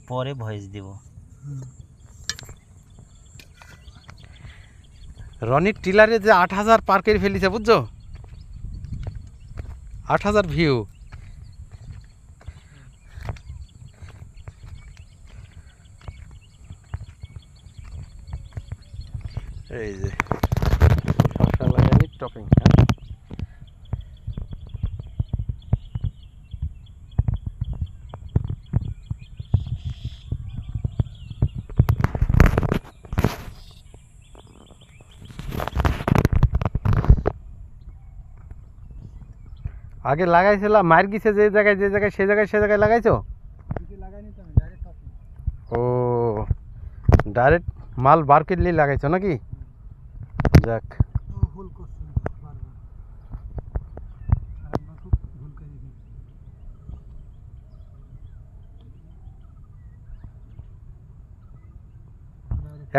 পরে ভয়েস দিব। রনির টিলারে যে ৮,০০০ পার করে ফেলিছে বুঝছো, ৮,০০০ ভিউ। এই যে শসা লাগানি টপিং। আগে লাগাইছিলাম মার গিছে যে জায়গায় সে জায়গায় লাগাইছো? ও ডাইরেক্ট মাল বার করলেই লাগাইছো নাকি? যাক,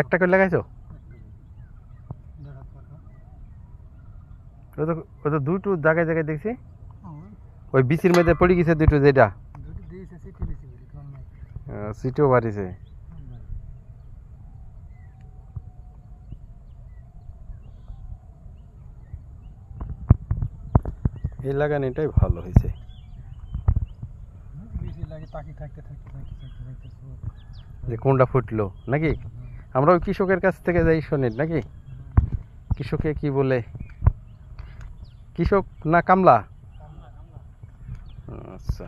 একটা করে লাগাইছো? ও তো দুটো জায়গায় দেখছি, ওই বিচির মধ্যে পড়ে গেছে দুটো, যেটা সিটিও বাড়িছে। এই লাগানিটাই ভালো হয়েছে। যে কোনটা ফুটলো নাকি? আমরা ওই কৃষকের কাছ থেকে যাই শুনি নাকি, কৃষকে কি বলে, কৃষক না কামলা? আচ্ছা,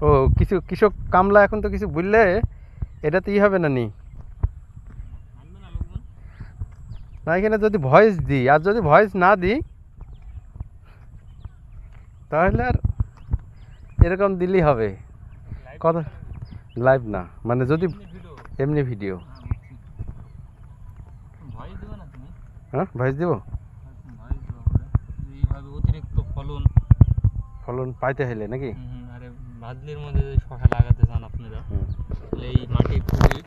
ও কিছু কৃষক কামলা এখন তো কিছু বললে এটা তো ই হবে না নি না। এখানে যদি ভয়েস দিই আর যদি ভয়েস না দিই তাহলে আর এরকম দিলেই হবে কথা। লাইভ না মানে যদি এমনি ভিডিও। হ্যাঁ ভয়েস দিব, অতিরিক্ত ফলন ফলন পাইতে হলে নাকি? আরে বাদলির মধ্যে যদি শসা লাগাতে চান আপনারা, তাহলে এই মাটি খুবই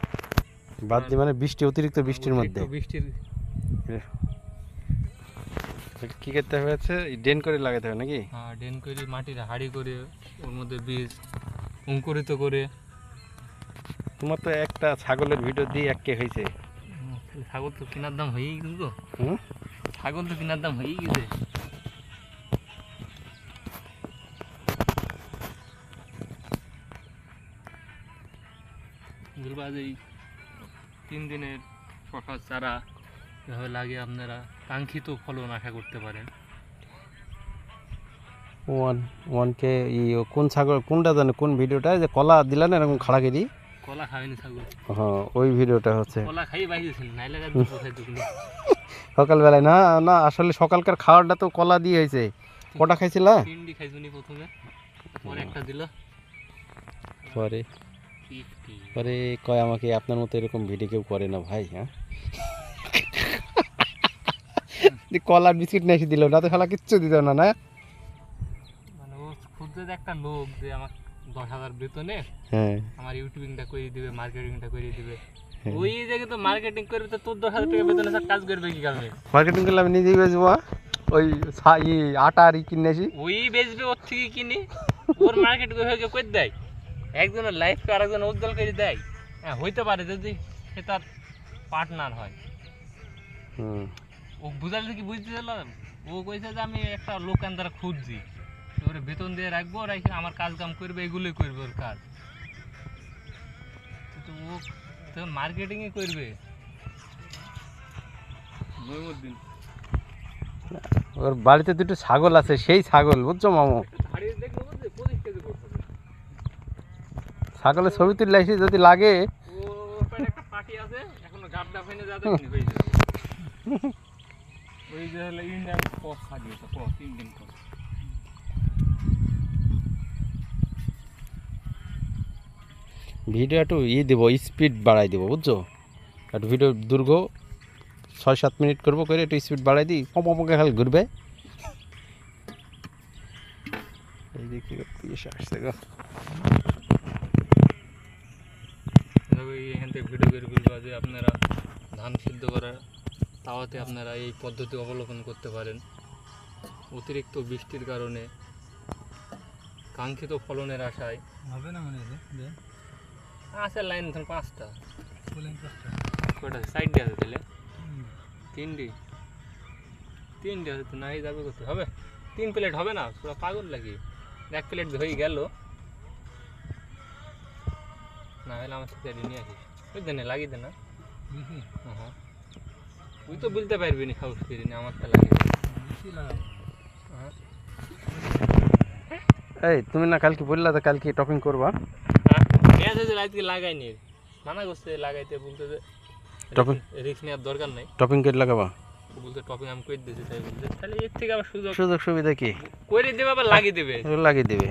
বাদলি মানে বৃষ্টি, অতিরিক্ত বৃষ্টির মধ্যে বৃষ্টির কি করতে হয়েছে, ড্রেন করে লাগাতে হবে নাকি? হ্যাঁ, ড্রেন করে মাটির হাঁড়ি করে ওর মধ্যে বীজ অঙ্কুরিত করে। তোমার তো একটা ছাগলের ভিডিও দিয়ে একে হয়েছে। ছাগল তো কেনার দাম হয়েই গেছে তো, ছাগল তো কেনার দাম হয়েই গেছে। এই 3 দিনের শসার চারা এভাবে লাগিয়ে আপনারা কাঙ্ক্ষিত ফলন আশা করতে পারেন। ওয়ানকে কোন ছাগল, কোনটা জানো, কোন ভিডিওটা যে কলা দিলা না এরকম খাড়া কেজি? কলা খাবেনি ছাগল? হ্যাঁ ওই ভিডিওটা হচ্ছে। কলা খাই বাইরেছেন নাইলে সকালবেলায় না না, আসলে সকালকার খাওয়াটা তো কলা দিয়ে হয়েছে। কটা খাইছিলা? 3টি খাইছুনি প্রথমে, পরে একটা দিল, পরে পরে কয় আমাকে আপনার মতো এরকম ভিডিও কেউ করে না ভাই। হ্যাঁ কলার বিস্কিট নিয়ে এসে দিল না তো, শালা কিচ্ছু দিত না। না মানে ও খুঁজছে যে একটা লোক যে আমার 10,000 বেতনে আমার ইউটিউবিংটা করে দিবে, মার্কেটিংটা করে দিবে। ওই জায়গায় তো মার্কেটিং করবে তো তোর 10,000 টাকা বেতনে স্যার কাজ করবে কি কারণে? মার্কেটিং করলে আমি নিজেই বেচবো, ওই আটা আর কিনে আসি, ওই বেচবে ওর থেকে কিনে, ওর মার্কেট করে দেয়, একজনের লাইফকে আরেকজন উজ্জ্বল করে দেয়। হ্যাঁ হইতে পারে যদি সে তার পার্টনার হয়। ও বুঝালে কি বুঝতে চাইলাম, ও কইছে যে আমি একটা লোক দ্বারা খুঁজছি, ওরে বেতন দিয়ে রাখবো, রাখি আমার কাজ কাম করবে, এগুলোই করবে ওর কাজ। তো ও তখন মার্কেটিংই করবে। ওর বাড়িতে দুটো ছাগল আছে, সেই ছাগল বুঝছো মামু, ছাগলের ছবি তুলে আসি যদি লাগে। একটা পার্টি আছে এখনো গাবডা ফাইনে যাবে ওই যে হলো ইন্ডিয়ান পথ থাকে, তো পথ ইন্ডিয়ান পথ। ভিডিও একটু দেবো, স্পিড বাড়াই দেবো বুঝছো, একটু ভিডিও দীর্ঘ 6-7 মিনিট করবো, করে একটু স্পিড বাড়াই দিই, পমকে খালি ঘুরবে। এই দেখি আসছে গো, এখান থেকে ভিডিও করে বলবো যে আপনারা ধান সিদ্ধ করার তাওয়াতে আপনারা এই পদ্ধতি অবলম্বন করতে পারেন। অতিরিক্ত বৃষ্টির কারণে কাঙ্ক্ষিত ফলনের আশায় হবে না, মানে আছে লাইন ধর 5টা কয়টা সাইড দিয়ে আছে তাহলে 3ডি আছে তো নাই যাবে কত হবে 3 প্লেট হবে না পুরো পাগল লাগি 1 প্লেট হয়ে গেল না হলে আমার সাথে নিয়ে আসিস ওই দেনে লাগিয়ে দে না হ্যাঁ তুই তো বলতে পারবি না খাউস ফিরি না আমারটা লাগিয়ে এই তুমি না কালকে বললা তো কালকে টপিং করবা হ্যাঁ যদি রাতকে লাগাইনি মানা করছে লাগাইতে বলতে যে টপিং রিস্ক নেওয়ার দরকার নাই টপিং কেটে লাগাবা বলতে টপিং আমি করে দিয়েছি তাই বলতে তাহলে এর থেকে আবার সুযোগ সুবিধা কি করে দেবে আবার লাগিয়ে দেবে লাগিয়ে দেবে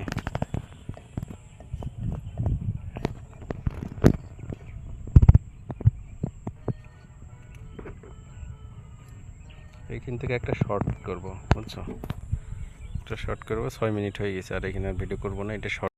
এইখান থেকে একটা শর্ট করব বুঝছো একটা শর্ট করবো 6 মিনিট হয়ে গেছে আর এখানে আর ভিডিও করবো না এটা শর্ট